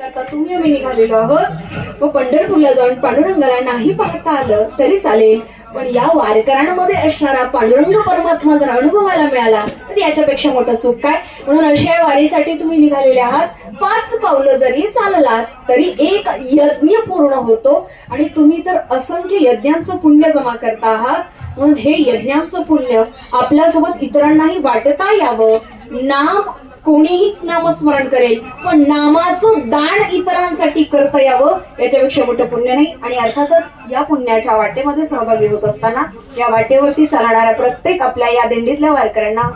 करता तुम्ही आम्ही निघालेलो आहोत व पंढरपूरला जाऊन पांडुरंगाला नाही पाहता आलं तरी चालेल, पण या वारकऱ्यांमध्ये असणारा पांडुरंग परमात्मा जर अनुभवायला मिळाला तर याच्यापेक्षा मोठं सुख काय. म्हणून अशा वारीसाठी तुम्ही निघालेले आहात. 5 पावलं जरी चाललात तरी एक यज्ञ पूर्ण होतो आणि तुम्ही तर असंख्य यज्ञांचं पुण्य जमा करता आहात. म्हणून हे यज्ञांचं पुण्य आपल्यासोबत इतरांनाही वाटता यावं. नाम कोणीही नामस्मरण करेल, पण नामाचं दान इतरांसाठी करता यावं याच्यापेक्षा मोठं पुण्य नाही. आणि अर्थातच या पुण्याच्या वाटेमध्ये सहभागी होत असताना या वाटेवरती चालणाऱ्या प्रत्येक आपल्या या दिंडीतल्या वारकऱ्यांना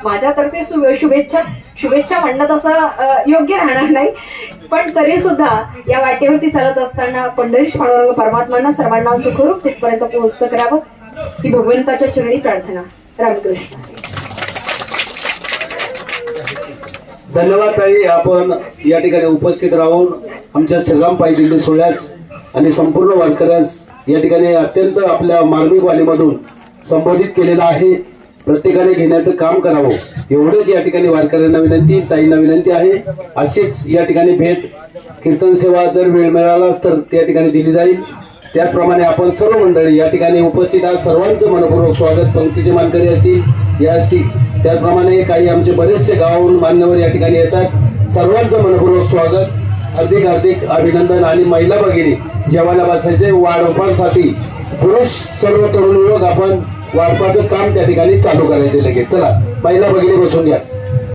माझ्यातर्फे शुभेच्छा म्हणणं तसं योग्य राहणार नाही, पण तरी सुद्धा या वाटेवरती चालत असताना पंढरीश पांडुरंग परमात्मांना सर्वांना सुखरूप तिथपर्यंत पोहोचतं करावं ही भगवंताच्या चरणी प्रार्थना. रामकृष्ण. धन्यवाद ताई, आपण या ठिकाणी उपस्थित राहून आमच्या श्रीराम पायी दिंडी सोहळ्यास आणि संपूर्ण वारकऱ्यास या ठिकाणी अत्यंत आपल्या मार्मिक वाणीमधून संबोधित केलेलं आहे. प्रत्येकाने घेण्याचं काम करावं एवढंच या ठिकाणी वारकऱ्यांना विनंती, ताईंना विनंती आहे. अशीच या ठिकाणी भेट कीर्तन सेवा जर वेळ मिळालाच तर त्या ठिकाणी दिली जाईल. त्याचप्रमाणे आपण सर्व मंडळी या ठिकाणी उपस्थित आहात. सर्वांचं मनपूर्वक स्वागत. पंक्तीचे मानकरी असतील या असतील, त्याचप्रमाणे काही आमचे बरेचसे गावाहून मान्यवर या ठिकाणी येतात. सर्वांचं मनपूर्वक स्वागत, हार्दिक हार्दिक अभिनंदन. आणि महिला भगिनी जेवायला बसायचे वाढपासाठी, पुरुष सर्व तरुण युवक आपण वाढपाचं काम त्या ठिकाणी चालू करायचे लगेच. चला महिला भगिनी बसून घ्या.